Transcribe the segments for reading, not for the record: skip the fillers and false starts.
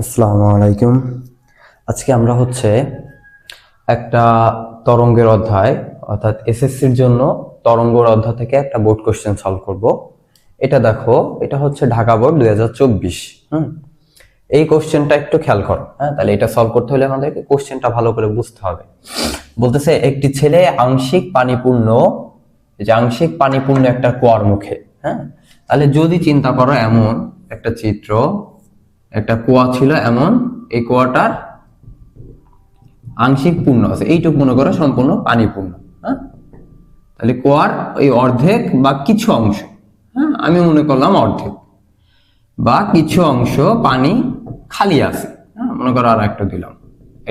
আসসালামু আলাইকুম। আজকে আমরা একটা তরঙ্গের অধ্যায় অর্থাৎ এসএসসির জন্য তরঙ্গের অধ্যায় থেকে একটা বোর্ড কোশ্চেন সলভ করব। এটা দেখো, এটা হচ্ছে ঢাকা বোর্ড 2024। এই কোশ্চেনটা একটু খেয়াল করো। তাহলে এটা সলভ করতে হলে আমাদেরকে কোশ্চেনটা ভালো করে বুঝতে হবে। বলতেছে একটি ছেলে আংশিক পানিপূর্ণ একটা কুয়ার মুখে। তাহলে যদি চিন্তা করো, এমন একটা চিত্র, একটা কুয়া ছিল, এমন এই কুয়াটার আংশিক পূর্ণ আছে, এইটুকু মনে করো সম্পূর্ণ পানিপূর্ণ। তাহলে কুয়ার ওই অর্ধেক বা কিছু অংশ, আমি মনে করলাম অর্ধেক বা কিছু অংশ পানি খালি আছে, মনে করো আর একটা দিলাম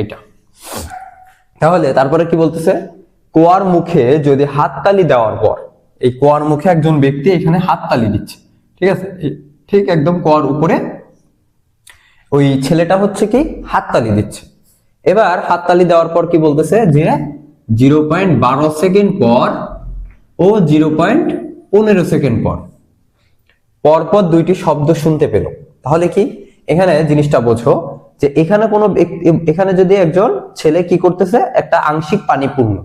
এটা। তাহলে তারপরে কি বলতেছে, কুয়ার মুখে যদি হাততালি দেওয়ার পর, এই কুয়ার মুখে একজন ব্যক্তি এখানে হাততালি দিচ্ছে, ঠিক আছে, ঠিক একদম কুয়ার উপরে ওই ছেলেটা কি হাততালি দিচ্ছে। এবার হাততালি দেওয়ার পর কি বলতেছে যে 0.12 সেকেন্ড পর ও 0.15 সেকেন্ড পর পরপর দুইটি শব্দ শুনতে পেল। তাহলে কি এখানে জিনিসটা বোঝো যে এখানে যদি একজন ছেলে কি করতেছে, একটা আংশিক পানিপূর্ণ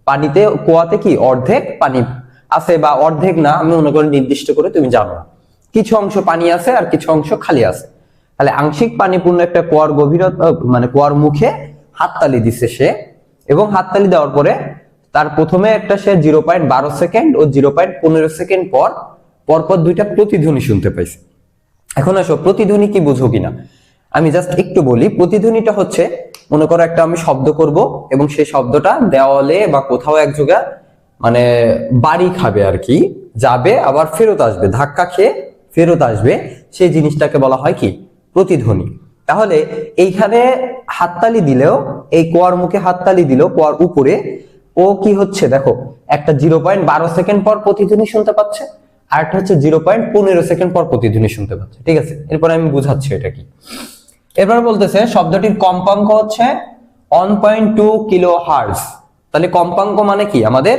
পানিতে, কুয়াতে কি অর্ধেক পানি আছে বা অর্ধেক না, আমি মনে করি নির্দিষ্ট করে তুমি জানো, কিছু অংশ পানি আছে আর কিছু অংশ খালি আছে। তাহলে আংশিক পানিপূর্ণ একটা কুয়ার গভীরতা, মানে কুয়ার মুখে হাততালি দিচ্ছে সে, এবং হাততালি দেওয়ার পরে তার প্রথমে একটা সে 0.12 সেকেন্ড ও 0.15 সেকেন্ড পরপর দুইটা প্রতিধ্বনি শুনতে পাইছে। এখন আসো, প্রতিধ্বনি কি বুঝো কিনা আমি জাস্ট একটু বলি। প্রতিধ্বনিটা মনে করো একটা আমি শব্দ করব এবং সেই শব্দটা দেওয়ালে বা কোথাও এক জায়গায় মানে বাড়ি খাবে আর কি, যাবে আবার ফেরত আসবে, ধাক্কা খেয়ে ফেরত আসবে, সেই জিনিসটাকে বলা হয় কি প্রতিধ্বনি। তাহলে এইখানে হাততালি দিলেও, এই কুয়ার মুখে হাততালি দিলেও কুয়ার উপরে ও কি হচ্ছে দেখো, একটা 0.12 সেকেন্ড পর প্রতিধ্বনি শুনতে পাচ্ছে, আর একটা 0.15 সেকেন্ড পর প্রতিধ্বনি শুনতে পাচ্ছে। ঠিক আছে, এরপর আমি বুঝাচ্ছি এটা কি। এরপর বলতেছে শব্দটির কম্পাঙ্ক 1.2 কিলো হার্টজ। তাহলে কম্পাঙ্ক মানে কি আমাদের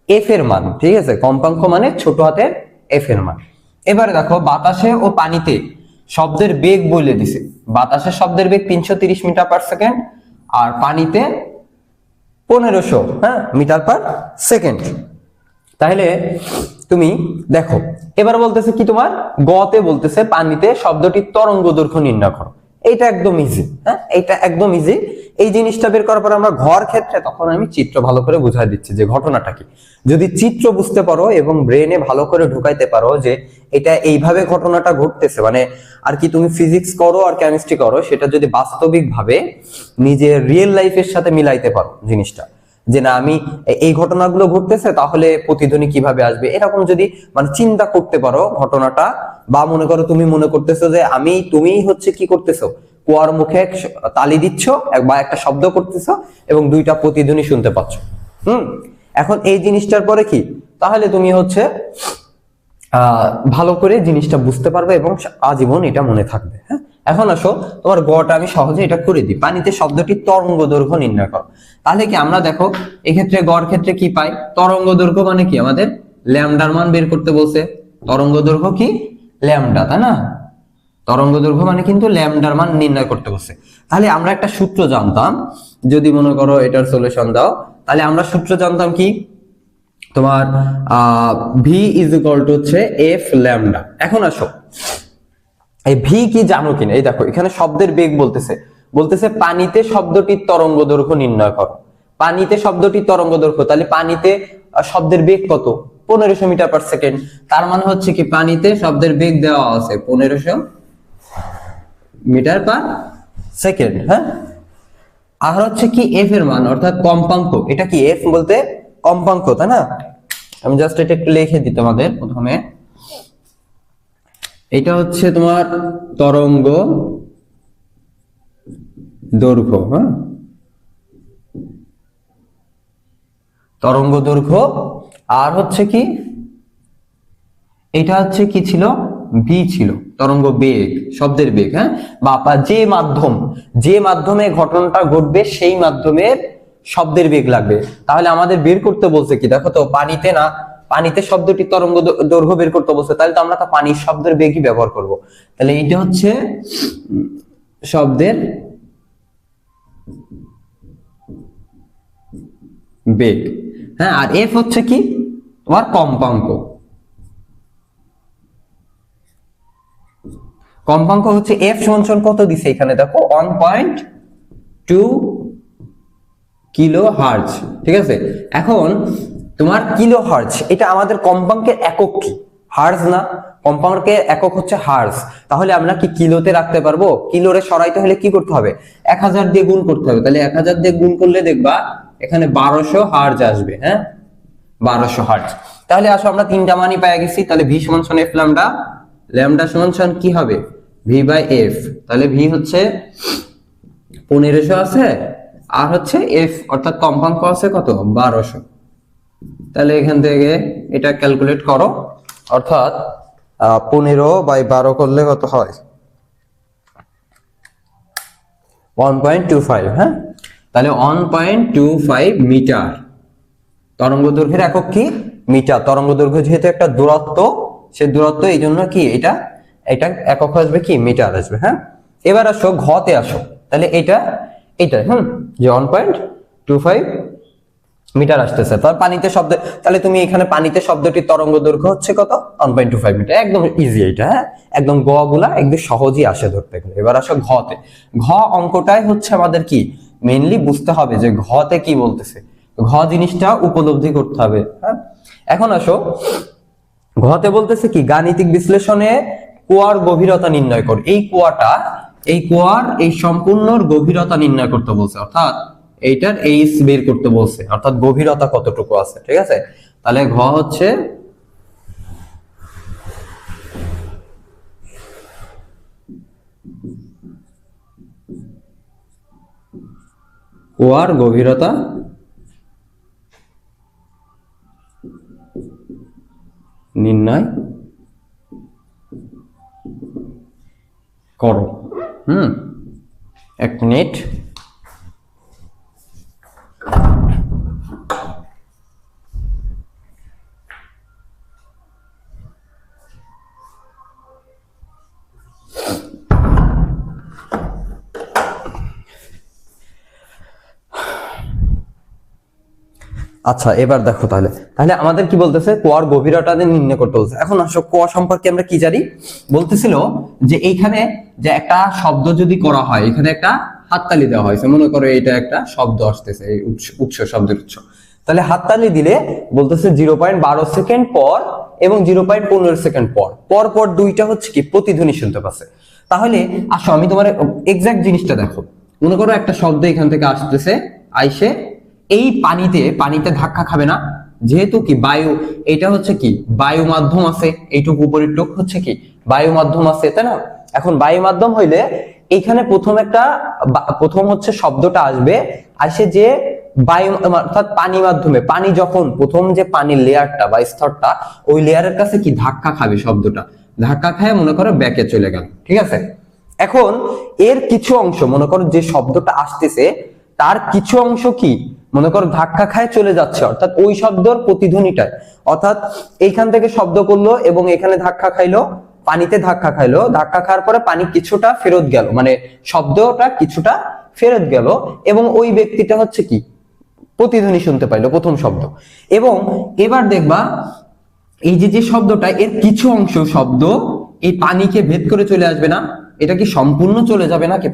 এফ এর মান, ঠিক আছে, কম্পাঙ্ক মানে ছোট হাতের এফ এর মান। এবারে দেখো, বাতাসে ও পানিতে শব্দের বেগ বলে দিছে। বাতাসে শব্দের বেগ 330 মিটার পার সেকেন্ড আর পানিতে 1500 মিটার পার সেকেন্ড। তাহলে তুমি দেখো, এবার বলতেছে কি তোমার গতে বলতেছে পানিতে শব্দটির তরঙ্গ দৈর্ঘ্য নির্ণয় করো। এইটা একদম ইজি, এইটা একদম ইজি। এই জিনিসটা বের করার পর আমরা ঘর ক্ষেত্রে, তখন আমি চিত্র ভালো করে বুঝাই দিচ্ছি যে ঘটনাটা কি। যদি চিত্র বুঝতে পারো এবং ব্রেনে ভালো করে ঢুকাইতে পারো যে এটা এইভাবে ঘটনাটা ঘটতেছে, মানে আর কি তুমি ফিজিক্স করো আর কেমিস্ট্রি করো, সেটা যদি বাস্তবিক ভাবে নিজের রিয়েল লাইফের সাথে মিলাইতে পারো জিনিসটা, যে না আমি এই ঘটনাগুলো ঘটতেছে তাহলে প্রতিধ্বনি কিভাবে আসবে, এরকম যদি মানে চিন্তা করতে পারো ঘটনাটা, বা মনে করো তুমি মনে করতেছো যে তুমি কি করতেছো, কুয়ার মুখে তালি দিচ্ছ বা একটা শব্দ করতেছো এবং দুইটা প্রতিধ্বনি শুনতে পাচ্ছ। এখন এই জিনিসটার পরে কি, তাহলে তুমি ভালো করে জিনিসটা বুঝতে পারবে এবং আজীবন এটা মনে থাকবে। এখন আসো, তোমার গটা আমি সহজে এটা করে দিই, পানিতে শব্দটির তরঙ্গ দৈর্ঘ্য নির্ণয় করো। তাহলে কি আমরা দেখো এক্ষেত্রে গড় ক্ষেত্রে কি পাই, তরঙ্গ দৈর্ঘ্য মানে কি আমাদের ল্যামডার মান বের করতে বলছে। তরঙ্গ দৈর্ঘ্য কি ল্যামডা, তাই না? তরঙ্গ দৈর্ঘ্য মানে কিন্তু ল্যামডার মান নির্ণয় করতে বলছে। তাহলে আমরা একটা সূত্র জানতাম, যদি মনে করো এটার সলিউশন দাও, তাহলে আমরা সূত্র জানতাম কি তোমার V is equal to F lambda. এখন আসো, এই ভি কি জানো কিনা, এই দেখো এখানে শব্দের বেগ বলতেছে পানিতে শব্দটির তরঙ্গ দৈর্ঘ্য নির্ণয় করো। পানিতে শব্দটির তরঙ্গ দৈর্ঘ্য, তাহলে পানিতে শব্দের বেগ কত, 1500 মিটার পার সেকেন্ড। তার মানে কি পানিতে শব্দের বেগ দেওয়া আছে 1500 মিটার পার সেকেন্ড। আর কি এফ এর মান অর্থাৎ কম্পাঙ্ক, এটা কি এফ বলতে কম্পাঙ্ক, তাই না? আমি জাস্ট এটা একটু লিখে দিই তোমাদের প্রথমে। এটা তোমার তরঙ্গ দৈর্ঘ্য, তরঙ্গ দৈর্ঘ্য। আর কি এটা কি ছিল, ভি ছিল তরঙ্গ বেগ, শব্দের বেগ। বা যে মাধ্যমে ঘটনাটা ঘটবে সেই মাধ্যমের শব্দের বেগ লাগবে। তাহলে আমাদের বের করতে বলছে কি দেখো তো, পানিতে শব্দটি তরঙ্গ দৈর্ঘ্য বের করতে বলছে, তাহলে তো আমরা তো পানির শব্দের বেগই ব্যবহার করব। তাহলে এইটা শব্দের বেগ। হ্যাঁ, আর এফ হচ্ছে কি তোমার কম্পাঙ্ক। কম্পাঙ্ক হচ্ছে এফ সমান কত দিছে এখানে দেখো 1.2 কিলো হার্জ। ঠিক আছে, এখন তোমার কিলো হার্জ এটা আমাদের কম্পাঙ্কের একক কি? হার্জ না, কম্পাঙ্কের একক হচ্ছে হার্জ। তাহলে আমরা কি কিলোতে রাখতে পারবো? কিলোরে সরাইতে হলে কি করতে হবে? 1000 দিয়ে গুণ করতে হবে। তাহলে 1000 দিয়ে গুণ করলে দেখবা এখানে 1200 হার্জ আসবে। হ্যাঁ, 1200 হার্জ। তাহলে আসো আমরা তিনটা মানই পেয়ে গেছি। তাহলে ভি সমান এফ ল্যামডা, ল্যামডা সমান কি হবে? V by F. তাহলে ভি হচ্ছে 1500 আছে, আর হচ্ছে এফ অর্থাৎ কম্পাঙ্ক আছে কত? 1200। তাহলে এখান থেকে এটা ক্যালকুলেট করো, অর্থাৎ 15/12 করলে কত হয়? 1.25। হ্যাঁ, তাহলে 1.25 মিটার। তরঙ্গ দৈর্ঘ্যের একক কি? মিটার। তরঙ্গ দৈর্ঘ্য যেহেতু একটা দূরত্ব, সে দূরত্ব এই জন্য কি এটা একক আসবে কি? মিটার আসবে। হ্যাঁ, এবার আসো ঘতে আসো। তাহলে এটা যে 1.25 মিটার আসতেছে। তার পানিতে শব্দ, তাহলে তুমি এখানে পানিতে শব্দটির তরঙ্গ দৈর্ঘ্য হচ্ছে কত? 1.25 মিটার। একদম ইজি এটা। হ্যাঁ, একদম গ গুলা একদম সহজেই আসে ধরতে গেলে। এবার আসো ঘতে। ঘ অঙ্কটাই হচ্ছে আমাদের কি মেইনলি বুঝতে হবে যে ঘতে কি বলতেছে। ঘ জিনিসটা উপলব্ধি করতে হবে। হ্যাঁ, এখন আসো ঘতে বলতেছে কি? গাণিতিক বিশ্লেষণে কুয়ার গভীরতা নির্ণয় কর। এই কুয়ার এই সম্পূর্ণ গভীরতা নির্ণয় করতে বলছে, অর্থাৎ এইটার এইচ বের করতে বলছে, অর্থাৎ গভীরতা কতটুকু আছে। ঠিক আছে, তাহলে ঘ হচ্ছে কুয়ার গভীরতা নির্ণয় করো। এক মিনিট। আচ্ছা, এবার দেখো তাহলে আমাদের কি বলতেছে? কুয়ার গভীরতা নির্ণয় করতে বলছে। এখন আসো কুয়া সম্পর্কে আমরা কি জানি? বলতেছিল যে এইখানে যে একটা শব্দ যদি করা হয়, এখানে একটা হাততালি দেওয়া হয়েছে, মনে করো এটা একটা শব্দ আসতেছে, এই উৎস শব্দের উৎস। তাহলে হাততালি দিলে বলতেছে 0.12 সেকেন্ড পর এবং 0.15 সেকেন্ড পর দুইটা হচ্ছে কি প্রতিধ্বনি শুনতে পাচ্ছে। তাহলে আসো আমি তোমার এক্সাক্ট জিনিসটা দেখো। মনে করো একটা শব্দ এখান থেকে আসতেছে, আইসে এই পানিতে ধাক্কা খাবে না, যেহেতু কি বায়ু, এটা হচ্ছে কি বায়ু মাধ্যম আছে, এইটুকু উপরের টুক হচ্ছে কি বায়ু মাধ্যম আছে, তাই না? এখন বায়ু মাধ্যম হইলে এইখানে প্রথম হচ্ছে শব্দটা আসবে, আসে যে বায়ু অর্থাৎ পানি মাধ্যমে, পানি যখন প্রথম যে পানির লেয়ারটা বা স্তরটা, ওই লেয়ারের কাছে কি ধাক্কা খাবে, শব্দটা ধাক্কা খায় মনে করো ব্যাকে চলে গেল। ঠিক আছে, এখন এর কিছু অংশ মনে করো যে শব্দটা আসতেছে তার কিছু অংশ কি মনে করো ধাক্কা খায় চলে যাচ্ছে, অর্থাৎ ওই শব্দের প্রতিধ্বনিটা, অর্থাৎ এইখান থেকে শব্দ করলো এবং এখানে ধাক্কা খাইলো, পানিতে ধাক্কা খাইলো, ধাক্কা খাওয়ার পরে পানি কিছুটা ফেরত গেল, মানে শব্দটা কিছুটা ফেরত গেল এবং ওই ব্যক্তিটা হচ্ছে কি প্রতিধ্বনি শুনতে পাইলো প্রথম শব্দ। এবং এবার দেখবা এই যে শব্দটা, এর কিছু অংশ শব্দ এই পানিকে ভেদ করে চলে আসবে না, এটা কি সম্পূর্ণ চলে যাবে না কি?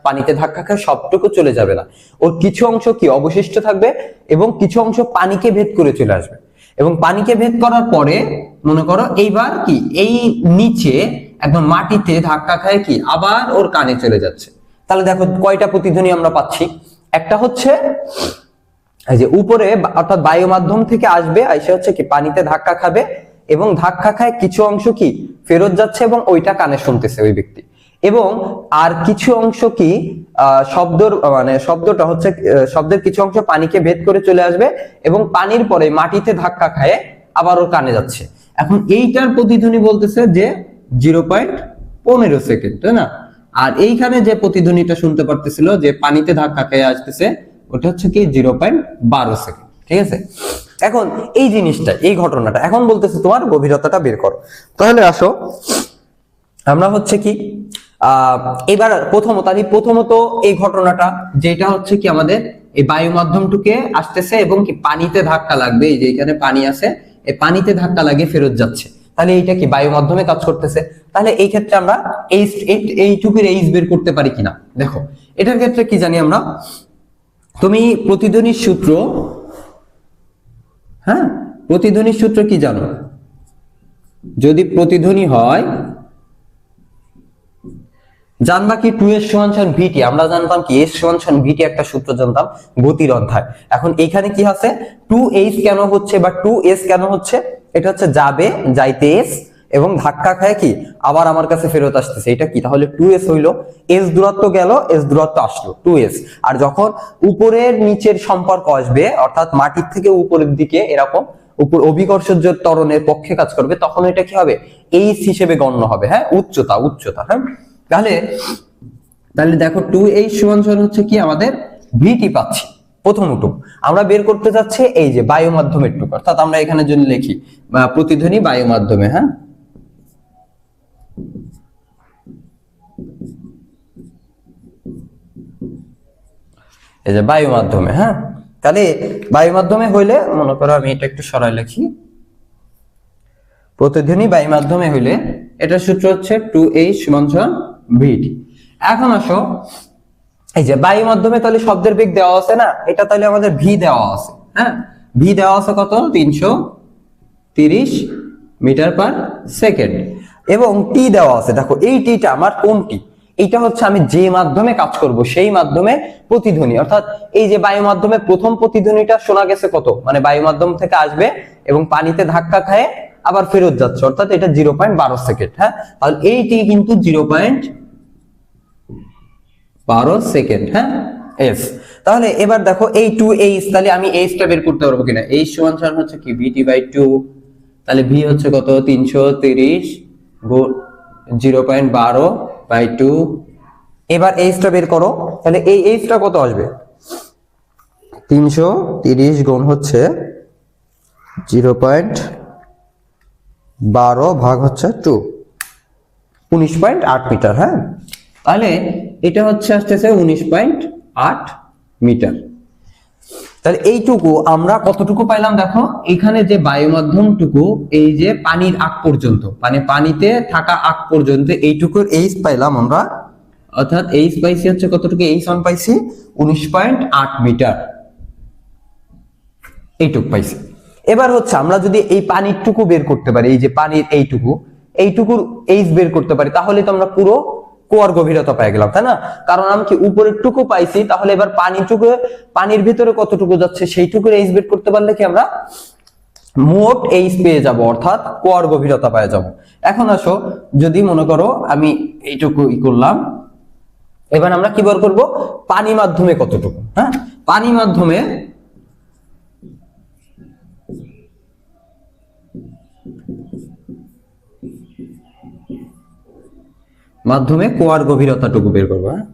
পানিতে ধাক্কা খায় সবটুকু চলে যাবে না, ওর কিছু অংশ কি অবশিষ্ট থাকবে এবং কিছু অংশ পানিকে ভেদ করে চলে আসবে। এবং পানিকে ভেদ করার পরে মনে করো এইবার কি এই নিচে একদম মাটিতে ধাক্কা খায় কি আবার ওর কানে চলে যাচ্ছে। তাহলে দেখো কয়টা প্রতিধ্বনি আমরা পাচ্ছি। একটা হচ্ছে এই যে উপরে অর্থাৎ বায়ু মাধ্যম থেকে আসবে, আইসে হচ্ছে কি পানিতে ধাক্কা খাবে এবং ধাক্কা খায় কিছু অংশ কি ফেরত যাচ্ছে এবং ওইটা কানে শুনতেছে ওই ব্যক্তি, এবং আর কিছু অংশ কি শব্দটা হচ্ছে শব্দের কিছু অংশ পানিকে ভেদ করে চলে আসবে এবং পানির পরে মাটিতে ধাক্কা খায় আবার ওর কানে যাচ্ছে। এখন এইটার প্রতিধ্বনি বলতেছে যে 0.15 সেকেন্ড, তাই না? আর এইখানে যে প্রতিধ্বনিটা শুনতে পারতেছিল যে পানিতে ধাক্কা খেয়ে আসতেছে, ওটা হচ্ছে কি 0.12 সেকেন্ড। ঠিক আছে, এখন এই জিনিসটা, এই ঘটনাটা এখন বলতেছে তোমার গভীরতাটা বের করো। তাহলে আসো আমরা হচ্ছে কি এবার প্রথমত এই ঘটনাটা যেটা হচ্ছে কি আমাদের এই বায়ু মাধ্যমটুকে আসতেছে এবং কি পানিতে ধাক্কা লাগবে, এই যে এখানে পানি আছে, এই পানিতে ধাক্কা লাগে ফেরত যাচ্ছে, তাহলে এইটা কি বায়ু মাধ্যমে কাজ করতেছে। তাহলে এই ক্ষেত্রে আমরা এইটুকুর এইচ বের করতে পারি কিনা দেখো। এটার ক্ষেত্রে কি জানি আমরা, তুমি প্রতিধ্বনির সূত্র, হ্যাঁ প্রতিধ্বনির সূত্র কি জানো, যদি প্রতিধ্বনি হয় জানবা কি 2s = vt, আমরা জানতাম কি s = vt, একটা সূত্র জানতাম গতির অধ্যায়। এখন এখানে কি আছে 2h কেন হচ্ছে বা 2s কেন হচ্ছে, এটা হচ্ছে যাবে যাইতে s এবং ধাক্কা খায় কি আবার আমার কাছে ফেরত আসতেছে, এটা কি তাহলে 2s হইলো, s দূরত্ব গেল s দূরত্ব আসলো 2s। আর যখন উপরের নিচের সম্পর্ক আসবে অর্থাৎ মাটির থেকে উপরের দিকে এরকম উপর অভিকর্ষজ ত্বরণের পক্ষে কাজ করবে, তখন এটা কি হবে h হিসেবে গণ্য হবে, হ্যাঁ উচ্চতা, হ্যাঁ। তাহলে দেখো 2h = হচ্ছে কি আমাদের vt পাচ্ছি প্রথমটুকু। আমরা বের করতে যাচ্ছে এই যে বায়ু মাধ্যমের টুকু, অর্থাৎ আমরা এখানে জন্য লিখি বা প্রতিধ্বনি বায়ু মাধ্যমে, হ্যাঁ এই যে বায়ু মাধ্যমে, হ্যাঁ তাহলে বায়ু মাধ্যমে হইলে মনে করো আমি এটা একটু সরাই লিখি, প্রতিধ্বনি বায়ু মাধ্যমে হইলে এটার সূত্র হচ্ছে 2h = vt। এখন আসো এই যে বায়ু মাধ্যমে তাহলে শব্দের বেগ দেওয়া আছে না, এটা তাহলে আমাদের v দেওয়া আছে, হ্যাঁ v দেওয়া আছে কত 330 মিটার/সেকেন্ড এবং t দেওয়া আছে। দেখো এই টিটা আমার কোনটি, এইটা হচ্ছে আমি যে মাধ্যমে কাজ করব সেই মাধ্যমে প্রতিধ্বনি, অর্থাৎ এই যে বায়ু মাধ্যমে প্রথম প্রতিধ্বনিটা শোনা গেছে কত, মানে বায়ু মাধ্যম থেকে আসবে এবং পানিতে ধাক্কা খায় আবার ফেরত যাচ্ছে, অর্থাৎ এটা 0.12 সেকেন্ড, হ্যাঁ তাহলে এইটি কিন্তু 0.12 সেকেন্ড, হ্যাঁ s। তাহলে এবার দেখো এই 2h, তাহলে আমি h টা বের করতে পারবো কিনা, h = হচ্ছে কি vt/2, তাহলে v হচ্ছে কত 330 গুণ 0.12/2। এবার h টা বের করো, তাহলে এই h টা কত আসবে 330 গুণ হচ্ছে 0.12 ভাগ হচ্ছে 2, 19.8 মিটার, হ্যাঁ তাহলে এটা হচ্ছে আসতেছে 19.8 মিটার। তাহলে এইটুকু আমরা কতটুকু পাইলাম দেখো, এখানে যে বায়ু মাধ্যমটুকু এই যে পানির আগ পর্যন্ত, মানে পানিতে থাকা আগ পর্যন্ত এইটুকুর h পাইলাম আমরা, অর্থাৎ h পাইছি হচ্ছে কতটুকু, h1 পাইছি 19.8 মিটার, এইটুকু পাইছি। এবার হচ্ছে আমরা যদি এই পানিরটুকু বের করতে পারি, এই যে পানির এইটুকুর h বের করতে পারি, তাহলে তো আমরা পুরো কুয়ার গভীরতা পেয়ে গেলাম, তাই না? কারণ আমি কি উপরের টুকু পাইছি, তাহলে এবার পানির ভিতরে কতটুকু যাচ্ছে সেইটুকুর h বের করতে পারলে কি আমরা মোট h পেয়ে যাব, অর্থাৎ কুয়ার গভীরতা পেয়ে যাব। এখন আসো যদি মনে করো আমি এইটুকু করলাম, এবার আমরা কি বের করব পানি মাধ্যমে কতটুকু, হ্যাঁ পানি মাধ্যমে কুয়ার গভীরতাটুকু বের করবো, হ্যাঁ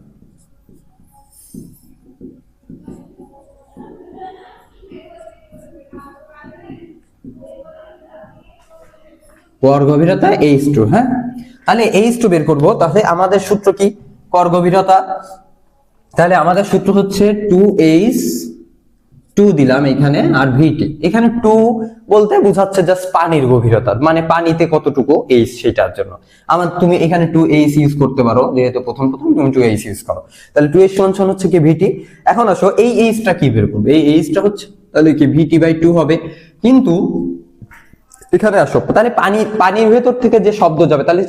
কুয়ার গভীরতা h2, হ্যাঁ তাহলে h2 বের করব। তাহলে আমাদের সূত্র কি কুয়ার গভীরতা, তাহলে আমাদের সূত্র হচ্ছে 2h2 দিলাম এখানে, আর vt এখানে 2 বলতে বোঝাচ্ছে জাস্ট পানির গভীরতা, মানে পানিতে কতটুকু h সেটার জন্য তুমি এখানে 2h ইউজ করতে পারো, যেহেতু প্রথম তুমি 2h ইউজ করো, তাহলে 2h সমান হচ্ছে কি vt। এখন আসো এই h টা কি বের করবে, এই h টা হচ্ছে তাহলে কি vt/2 হবে, কিন্তু এখানে আসো তাহলে পানির ভেতর থেকে যে শব্দ যাবে, তাহলে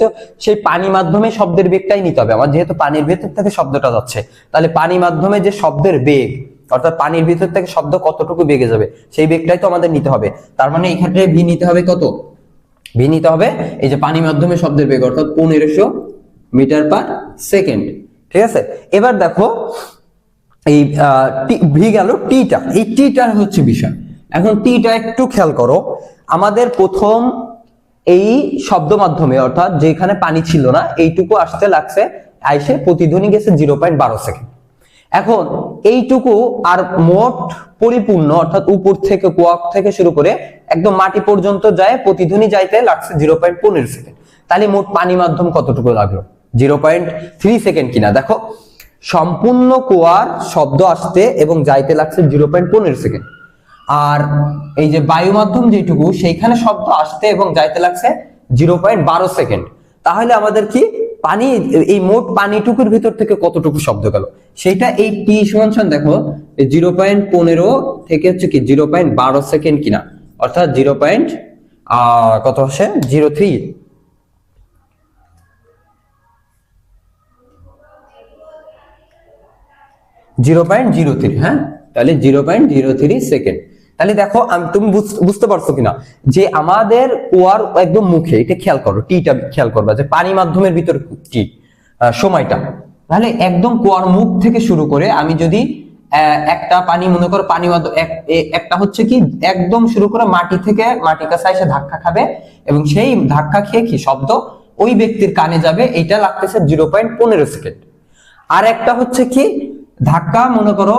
সেই পানি মাধ্যমে শব্দের বেগটাই নিতে হবে আমার, যেহেতু পানির ভেতর থেকে শব্দটা যাচ্ছে, তাহলে পানি মাধ্যমে যে শব্দের বেগ, অর্থাৎ পানির ভিতর থেকে শব্দ কতটুকু বেগে যাবে সেই বেগটাই তো আমাদের নিতে হবে। তার মানে এই ক্ষেত্রে ভি নিতে হবে কত, ভি নিতে হবে এই যে পানি মাধ্যমে শব্দের বেগ, অর্থাৎ 1500 মিটার/সেকেন্ড, ঠিক আছে। এবার দেখো এই ভি গেল টিটা, এই টিটা হচ্ছে বিষয়। এখন টিটা একটু খেয়াল করো, আমাদের প্রথম এই শব্দ মাধ্যমে অর্থাৎ যেখানে পানি ছিল না এইটুকু আসতে লাগছে, আইসে প্রতিধ্বনি গেছে 0.12 সেকেন্ড। এখন এইটুকু আর মোট পরিপূর্ণ অর্থাৎ উপর থেকে কুয়া থেকে শুরু করে একদম মাটি পর্যন্ত যায় প্রতিধ্বনি যাইতে লাগছে 0.15 সেকেন্ড। তাহলে মোট পানি মাধ্যম কতটুকু লাগলো, 0.3 সেকেন্ড কিনা। দেখো সম্পূর্ণ কুয়ার শব্দ আসতে এবং যাইতে লাগছে 0.15 সেকেন্ড, আর এই যে বায়ু মাধ্যম যেটুকু সেইখানে শব্দ আসতে এবং যাইতে লাগছে 0.12 সেকেন্ড। তাহলে আমাদের কি পানি, এই মোট পানিটুকুর ভিতর থেকে কতটুকু শব্দ গেল সেইটা এই টি সমান দেখো 0.15 থেকে হচ্ছে কি 0.12 সেকেন্ড কিনা, অর্থাৎ কত হচ্ছে 0.03, হ্যাঁ, তাহলে 0.03 সেকেন্ড। তাহলে দেখো তুমি বুঝতে পারছো কিনা যে আমাদের কুয়ার একদম মুখে, এটা খেয়াল করো, টিটা খেয়াল করবা যে পানি মাধ্যমের ভিতর টি সময়টা, তাহলে একদম কুয়ার মুখ থেকে শুরু করে আমি যদি একটা পানি মনে করো পানি একটা হচ্ছে কি একদম শুরু করে মাটি থেকে, মাটির কাছে এসে ধাক্কা খাবে এবং সেই ধাক্কা খেয়ে কি শব্দ ওই ব্যক্তির কানে যাবে, এটা লাগতেছে 0.15 সেকেন্ড। আর একটা হচ্ছে কি ধাক্কা মনে করো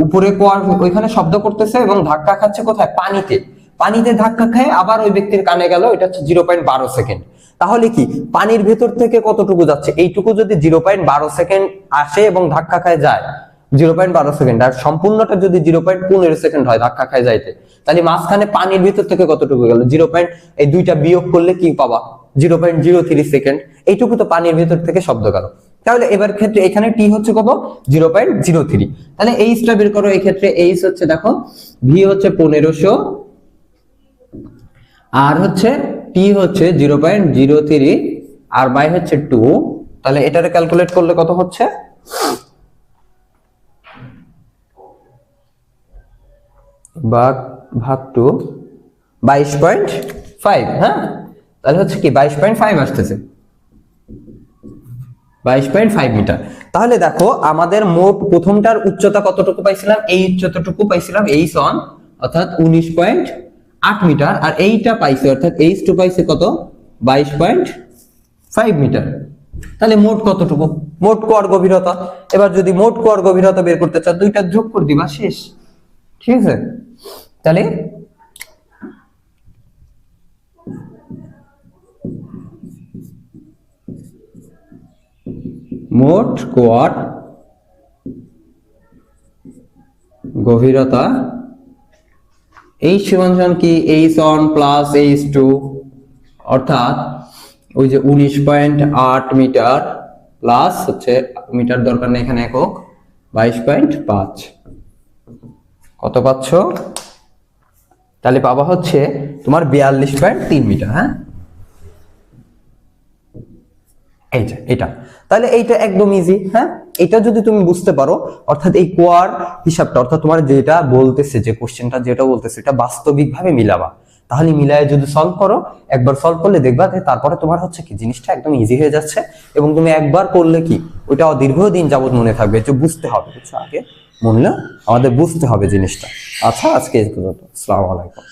উপরে কুয়ার ওইখানে শব্দ করতেছে এবং ধাক্কা খাচ্ছে কোথায়, পানিতে, পানিতে ধাক্কা খায় আবার ওই ব্যক্তির কানে গেল, এটা হচ্ছে 0.12 সেকেন্ড। তাহলে কি পানির ভেতর থেকে কতটুকু যাচ্ছে, এইটুকু যদি 0.12 সেকেন্ড আসে এবং ধাক্কা খায় যায় 0.12 সেকেন্ড, আর সম্পূর্ণটা যদি 0.15 সেকেন্ড হয় ধাক্কা খায় যাইতে, তাহলে মাঝখানে পানির ভিতর থেকে কতটুকু গেল, এই দুইটা বিয়োগ করলে কি পাবা 0.03 সেকেন্ড। এইটুকু তো পানির ভিতর থেকে শব্দ গেল। তাহলে এবার ক্ষেত্রে এখানে টি হচ্ছে কত 0.03, তাহলে এইচটা বের করো। এই ক্ষেত্রে এইচ হচ্ছে দেখো ভি হচ্ছে 1500 আর হচ্ছে টি হচ্ছে 0.03 আর বাই হচ্ছে 2, তাহলে এটারে ক্যালকুলেট করলে কত হচ্ছে ভাগ 2 22.5, হ্যাঁ, তাহলে হচ্ছে কি 22.5 আসতেছে, 22.5 মিটার। তাহলে দেখো আমাদের মোট প্রথমটার উচ্চতা কতটুকু পাইছিলাম, এই উচ্চতাটুকু পাইছিলাম h1 অর্থাৎ 19.8 মিটার, আর এইটা পাইছে অর্থাৎ h2 পাইছে কত 22.5 মিটার। তাহলে মোট কতটুকু, মোট কুয়ার গভীরতা। এবার যদি মোট কুয়ার গভীরতা বের করতে চাও দুইটা যোগ করে দিবা, শেষ, ঠিক আছে। তাহলে মোট কুয়ার গভীরতা এই সমান কি h1 প্লাস h2 অর্থাৎ ওই যে 19.8 মিটার প্লাস হচ্ছে মিটার দরকার নেই এখানে একক 22.5, কত পাচ্ছ, তাহলে পাবা হচ্ছে তোমার 42.3 মিটার, হ্যাঁ, এটা। তাহলে এইটা একদম ইজি, হ্যাঁ, এটা যদি তুমি বুঝতে পারো অর্থাৎ এই কুয়ার হিসাবটা অর্থাৎ তোমার যেটা বলতেছে, যে কোশ্চেনটা যেটা বলতেছে এটা বাস্তবিক ভাবে মিলাবা, তাহলে মিলায় যদি সলভ করো, একবার সলভ করলে দেখবা যে তারপরে তোমার হচ্ছে কি জিনিসটা একদম ইজি হয়ে যাচ্ছে এবং তুমি একবার করলে কি ওইটা দীর্ঘদিন যাবত মনে থাকবে, যে বুঝতে হবে, আগে মনে আমাদের বুঝতে হবে জিনিসটা। আচ্ছা, আজকে এই পর্যন্ত। আসসালামু আলাইকুম।